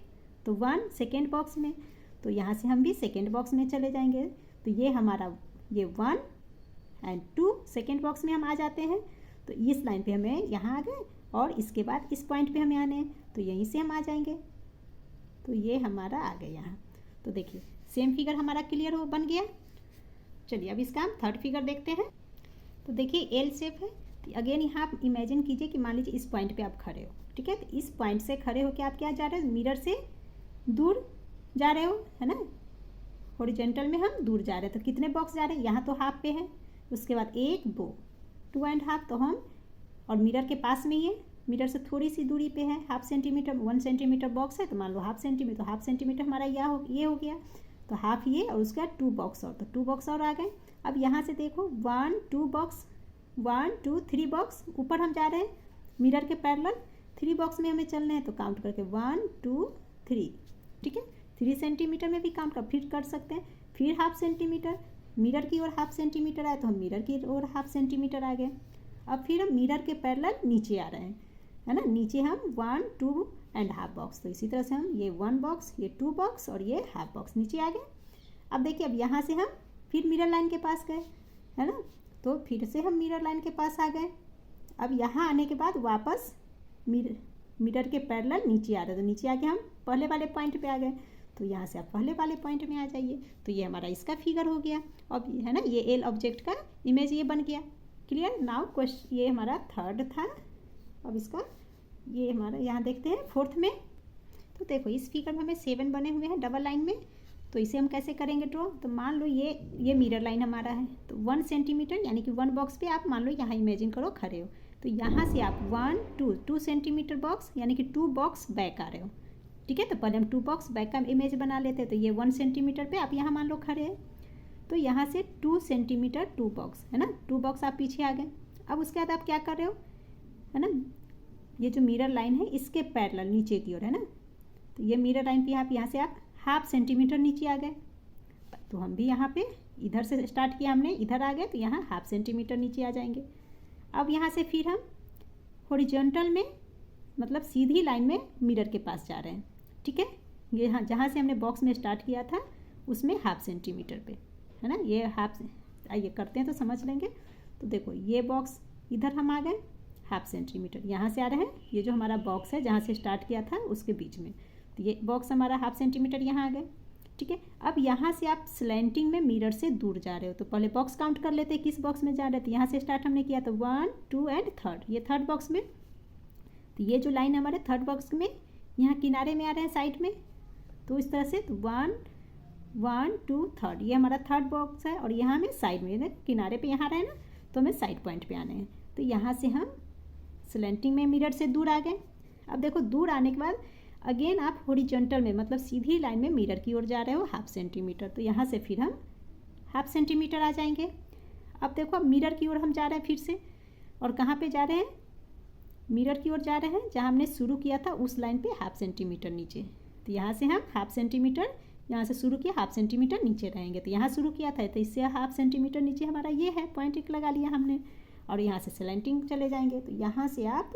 तो 1 सेकेंड बॉक्स में, तो यहाँ से हम भी सेकेंड बॉक्स में चले जाएंगे। तो ये हमारा ये 1 एंड 2 सेकेंड बॉक्स में हम आ जाते हैं। तो इस लाइन पे हमें यहाँ आ गए और इसके बाद इस पॉइंट पे हमें आने हैं, तो यहीं से हम आ जाएंगे। तो ये हमारा आ गया यहाँ। तो देखिए सेम फिगर हमारा क्लियर हो बन गया। चलिए अब इसका हम थर्ड फिगर देखते हैं। तो देखिए एल शेप है, तो अगेन यहाँ आप इमेजिन कीजिए कि मान लीजिए इस पॉइंट पे आप खड़े हो, ठीक है। तो इस पॉइंट से खड़े होकर आप क्या जा रहे हो, मिरर से दूर जा रहे हो, है ना, हॉरिजॉन्टल में हम दूर जा रहे हैं। तो कितने बॉक्स जा रहे हैं, यहाँ तो हाफ पे है, उसके बाद 1 2 2 एंड हाफ, तो हम और मिरर के पास में ही है, मिरर से थोड़ी सी दूरी पे है, 1/2 सेंटीमीटर, 1 सेंटीमीटर बॉक्स है तो मान लो 1/2 सेंटीमीटर, तो 1/2 सेंटीमीटर हमारा ये हो गया, तो हाफ ये और उसका 2 बॉक्स और, तो 2 बॉक्स और आ गए। अब यहाँ से देखो 1 2 बॉक्स, 1 2 3 बॉक्स, ऊपर हम जा रहे हैं मिरर के पैरेलल, 3 बॉक्स में हमें चलना है, तो काउंट करके 1 2 3, ठीक है। 3 सेंटीमीटर में भी काउंट फिर कर सकते हैं, फिर 1/2 सेंटीमीटर, मिरर की ओर 1/2 सेंटीमीटर आए तो हम मिरर की ओर 1/2 सेंटीमीटर आ गए। अब फिर हम मिरर के पैरेलल नीचे आ रहे हैं, है ना, नीचे हम 1 2 एंड हाफ बॉक्स, तो इसी तरह से हम ये 1 बॉक्स, ये 2 बॉक्स और ये हाफ बॉक्स नीचे आ गए। अब देखिए अब यहाँ से हम फिर मिरर लाइन के पास गए, है ना, तो फिर से हम मिरर लाइन के पास आ गए। अब यहाँ आने के बाद वापस मिरर के पैरेलल नीचे आ रहे, तो नीचे आके हम पहले वाले पॉइंट पे आ गए, तो यहाँ से आप पहले वाले पॉइंट में आ जाइए। तो ये हमारा इसका फिगर हो गया। अब है ना, ये एल ऑब्जेक्ट का इमेज ये बन गया। क्लियर। नाउ क्वेश्चन ये हमारा थर्ड था। अब इसका ये हमारा यहाँ देखते हैं फोर्थ में। तो देखो इस फिगर में हमें 7 बने हुए हैं डबल लाइन में, तो इसे हम कैसे करेंगे ड्रॉ। तो मान लो ये मिरर लाइन हमारा है, तो 1 सेंटीमीटर यानी कि 1 बॉक्स पे आप मान लो यहाँ इमेजिन करो खड़े हो, तो यहाँ से आप 1 2 सेंटीमीटर बॉक्स यानी कि 2 बॉक्स बैक आ रहे हो, ठीक है। तो पहले हम 2 बॉक्स बैक का इमेज बना लेते हैं। तो ये 1 सेंटीमीटर पे आप यहाँ मान लो खड़े हैं, तो यहाँ से 2 सेंटीमीटर 2 बॉक्स, है ना, 2 बॉक्स आप पीछे आ गए। अब उसके बाद आप क्या कर रहे हो, है ना, ये जो मिरर लाइन है इसके पैरेलल नीचे की ओर, है ना, तो ये मिरर लाइन पे आप यहाँ से आप 1/2 सेंटीमीटर नीचे आ गए। तो हम भी यहाँ पे इधर से स्टार्ट किया हमने, इधर आ गए तो यहाँ 1/2 सेंटीमीटर नीचे आ जाएंगे। अब यहाँ से फिर हम हॉरिजॉन्टल में मतलब सीधी लाइन में मिरर के पास जा रहे हैं, ठीक है। ये हाँ जहाँ से हमने बॉक्स में स्टार्ट किया था उसमें 1/2 सेंटीमीटर पे, है ना, ये आइए करते हैं तो समझ लेंगे। तो देखो ये बॉक्स इधर हम आ गए 1/2 सेंटीमीटर, यहाँ से आ रहे हैं, ये जो हमारा बॉक्स है जहाँ से स्टार्ट किया था उसके बीच में, तो ये बॉक्स हमारा 1/2 सेंटीमीटर यहाँ आ गए, ठीक है। अब यहाँ से आप स्लैंटिंग में मिरर से दूर जा रहे हो, तो पहले बॉक्स काउंट कर लेते हैं किस बॉक्स में जा रहे थे। यहाँ से स्टार्ट हमने किया तो 1 2 एंड थर्ड, ये थर्ड बॉक्स में। तो ये जो लाइन हमारे थर्ड बॉक्स में यहाँ किनारे में आ रहे हैं साइड में, तो इस तरह से 1 1 2 3 ये हमारा थर्ड बॉक्स है, और यहाँ हमें साइड में किनारे पे यहाँ रहे ना, तो हमें साइड पॉइंट पे आने हैं। तो यहाँ से हम स्लैंटिंग में मिरर से दूर आ गए। अब देखो दूर आने के बाद अगेन आप हॉरिजॉन्टल में मतलब सीधी लाइन में मिरर की ओर जा रहे हो 1/2 सेंटीमीटर, तो यहाँ से फिर हम 1/2 सेंटीमीटर आ जाएंगे। अब देखो अब मिरर की ओर हम जा रहे हैं फिर से, और कहाँ पे जा रहे हैं, मिरर की ओर जा रहे हैं जहाँ हमने शुरू किया था उस लाइन पे 1/2 सेंटीमीटर नीचे। तो यहाँ से हम 1/2 सेंटीमीटर यहाँ से शुरू किया, 1/2 सेंटीमीटर नीचे रहेंगे। तो यहाँ शुरू किया था तो इससे 1/2 सेंटीमीटर नीचे हमारा ये है, पॉइंट एक लगा लिया हमने, और यहाँ से स्लैंटिंग चले जाएंगे। तो यहाँ से आप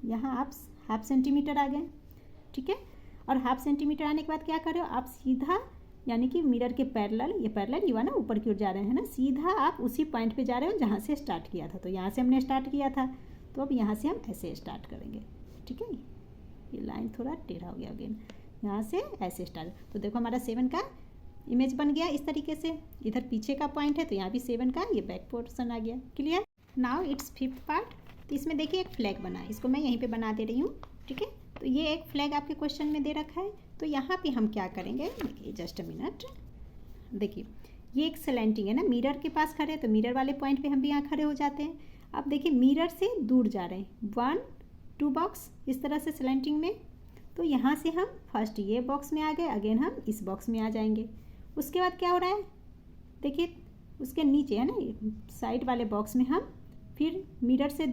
यहाँ आप 1/2 सेंटीमीटर आ गए, ठीक है। और 1/2 सेंटीमीटर आने के बाद क्या कर रहे हो, आप सीधा यानी कि मिरर के पैरेलल, ये पैरेलल युवा ना ऊपर की ओर जा रहे हैं ना, सीधा आप उसी पॉइंट पे जा रहे हो जहाँ से स्टार्ट किया था। तो यहाँ से हमने स्टार्ट किया था, तो अब यहाँ से हम ऐसे स्टार्ट करेंगे, ठीक है। ये लाइन थोड़ा टेढ़ा हो गया अगेन, यहाँ से ऐसे स्टार्ट। तो देखो हमारा 7 का इमेज बन गया इस तरीके से, इधर पीछे का पॉइंट है तो यहाँ भी 7 का ये बैक पोर्शन आ गया, clear. Now it's 5th part. तो इसमें देखिए एक फ्लैग बना है, इसको मैं यहीं पे बना दे रही हूँ, ठीक है। तो ये एक फ्लैग आपके क्वेश्चन में दे रखा है। तो यहाँ पे हम क्या करेंगे, देखिए जस्ट अ मिनट, देखिए ये एक स्लैंटिंग है ना, मिरर के पास खड़े हैं तो मिरर वाले पॉइंट पे हम भी यहाँ खड़े हो जाते हैं। अब देखिए मिरर से दूर जा रहे हैं, 1 2 बॉक्स इस तरह से स्लैंटिंग में। तो यहाँ से हम फर्स्ट ये बॉक्स में आ गए, अगेन हम इस बॉक्स में आ जाएंगे। उसके बाद क्या हो रहा है, देखिए उसके नीचे है ना साइड वाले बॉक्स में हम फिर मिरर से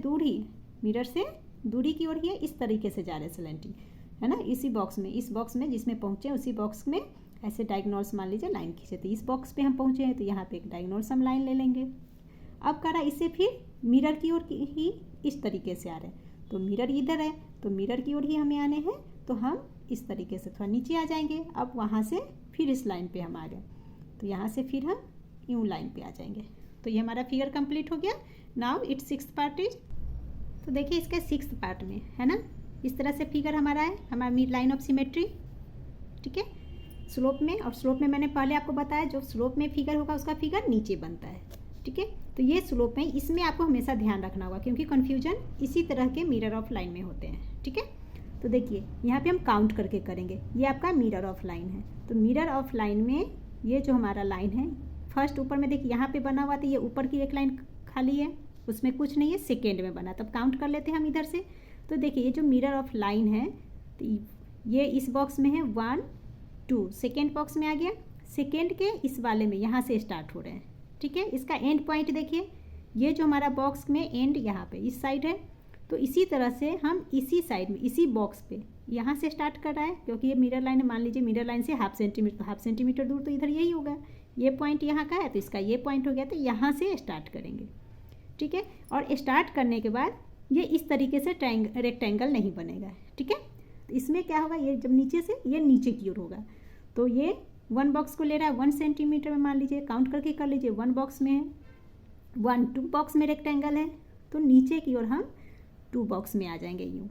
दूरी की ओर ही है, इस तरीके से जा रहे हैं स्लैंटिंग, है ना। इसी बॉक्स में, इस बॉक्स में जिसमें पहुँचे उसी बॉक्स में ऐसे डायगोनल्स मान लीजिए लाइन खींचे, तो इस बॉक्स पे हम पहुँचे हैं तो यहाँ पे एक डायगोनल्स हम लाइन ले लेंगे। अब करा इससे फिर मिरर की ओर ही इस तरीके से आ रहे हैं, तो मिरर इधर है तो मिरर की ओर ही हमें आने हैं, तो हम इस तरीके से थोड़ा नीचे आ जाएंगे। अब वहाँ से फिर इस लाइन पे हम आ गए, तो यहाँ से फिर हम यूँ लाइन पे आ जाएंगे। तो ये हमारा फिगर कंप्लीट हो गया। Now it's 6th part is, तो देखिए इसके 6th पार्ट में है ना, इस तरह से फिगर हमारा है, हमारा मिड लाइन ऑफ सिमेट्री, ठीक है। स्लोप में, और स्लोप में मैंने पहले आपको बताया जो स्लोप में फिगर होगा उसका फिगर नीचे बनता है, ठीक है। तो ये स्लोप में, इसमें आपको हमेशा ध्यान रखना होगा क्योंकि कन्फ्यूजन इसी तरह के मिरर ऑफ लाइन में होते हैं, ठीक है। तो देखिए यहाँ पे हम काउंट करके करेंगे, ये आपका मिरर ऑफ लाइन है। तो मिरर ऑफ लाइन में ये जो हमारा लाइन है, फर्स्ट ऊपर में देखिए यहाँ पे बना हुआ था, ये ऊपर की एक लाइन खाली है, उसमें कुछ नहीं है, सेकेंड में बना, तब काउंट कर लेते हैं हम इधर से। तो देखिए ये जो मिरर ऑफ लाइन है, तो ये इस बॉक्स में है 1 2, सेकेंड बॉक्स में आ गया, सेकेंड के इस वाले में यहाँ से स्टार्ट हो रहे हैं, ठीक है। इसका एंड पॉइंट देखिए, ये जो हमारा बॉक्स में एंड यहाँ पे इस साइड है, तो इसी तरह से हम इसी साइड में इसी बॉक्स पे यहाँ से स्टार्ट कर रहा है, क्योंकि ये मिरर लाइन है, मान लीजिए मिरर लाइन से 1/2 सेंटीमीटर, तो 1/2 सेंटीमीटर दूर तो इधर यही होगा, ये पॉइंट यहाँ का है तो इसका ये पॉइंट हो गया, तो यहाँ से स्टार्ट करेंगे, ठीक है। और स्टार्ट करने के बाद ये इस तरीके से रेक्टेंगल नहीं बनेगा, ठीक है। तो इसमें क्या होगा, ये जब नीचे से ये नीचे की ओर होगा, तो ये 1 बॉक्स को ले रहा है 1 सेंटीमीटर में, मान लीजिए काउंट करके कर लीजिए, 1 बॉक्स में है, 1 2 बॉक्स में रेक्टेंगल है, तो नीचे की ओर हम 2 बॉक्स में आ जाएंगे यूँ।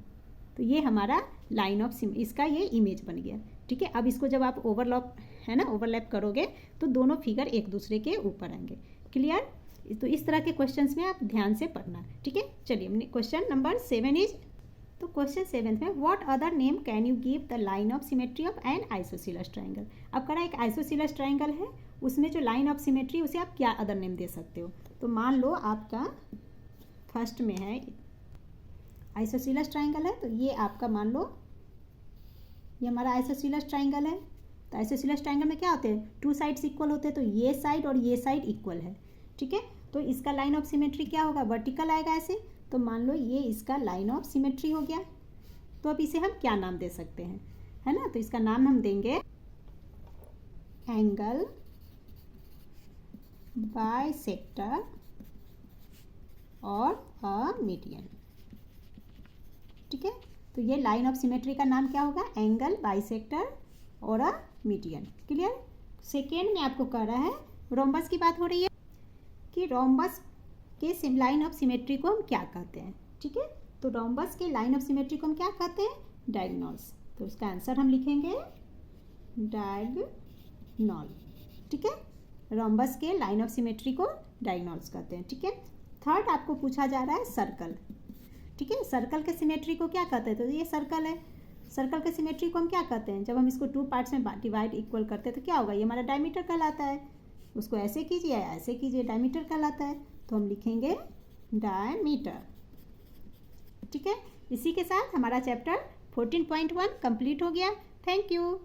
तो ये हमारा लाइन ऑफ इसका ये इमेज बन गया, ठीक है। अब इसको जब आप ओवरलैप है ना, ओवरलैप करोगे तो दोनों फिगर एक दूसरे के ऊपर आएंगे, क्लियर। तो इस तरह के क्वेश्चंस में आप ध्यान से पढ़ना, ठीक है। चलिए क्वेश्चन नंबर 7 इज, तो क्वेश्चन 7 में what other name can you give the line of symmetry of an isosceles triangle. अब करा एक आइसोसीलस ट्राइंगल है, उसमें जो लाइन ऑफ सिमेट्री उसे आप क्या अदर नेम दे सकते हो। तो मान लो आपका फर्स्ट में है आइसोसीलस ट्राइंगल है, तो ये आपका मान लो ये हमारा आइसोसीलस ट्राइंगल है। तो आइसोसीलस ट्राइंगल में क्या होते हैं, 2 साइड्स इक्वल होते हैं, तो ये साइड और ये साइड इक्वल है, ठीक है। तो इसका लाइन ऑफ सिमेट्री क्या होगा, वर्टिकल आएगा ऐसे। तो मान लो ये इसका लाइन ऑफ सिमेट्री हो गया। तो अब इसे हम क्या नाम दे सकते हैं, है ना। तो इसका नाम हम देंगे एंगल बाइसेक्टर और अ मीडियन, ठीक है। तो ये लाइन ऑफ सिमेट्री का नाम क्या होगा, एंगल बाइसेक्टर और अ मीडियन, क्लियर। सेकेंड में आपको कह रहा है रोम्बस की बात हो रही है कि रोम्बस के लाइन ऑफ सिमेट्री को हम क्या कहते हैं, ठीक है। तो रोम्बस के लाइन ऑफ सिमेट्री को हम क्या कहते हैं, डायगोनल्स। तो उसका आंसर हम लिखेंगे डायगोनल, ठीक है। रोम्बस के लाइन ऑफ सिमेट्री को डायगोनल्स कहते हैं, ठीक है। थर्ड आपको पूछा जा रहा है सर्कल, ठीक है। सर्कल के सिमेट्री को क्या कहते हैं, तो ये सर्कल है, सर्कल के सिमेट्री को हम क्या कहते हैं, जब हम इसको 2 पार्ट्स में डिवाइड इक्वल करते हैं तो क्या होगा, ये हमारा डायमीटर कहलाता है। उसको ऐसे कीजिए या ऐसे कीजिए, डायमीटर कहलाता है, तो हम लिखेंगे डायमीटर। ठीक है, इसी के साथ हमारा चैप्टर 14.1 कंप्लीट हो गया। Thank you.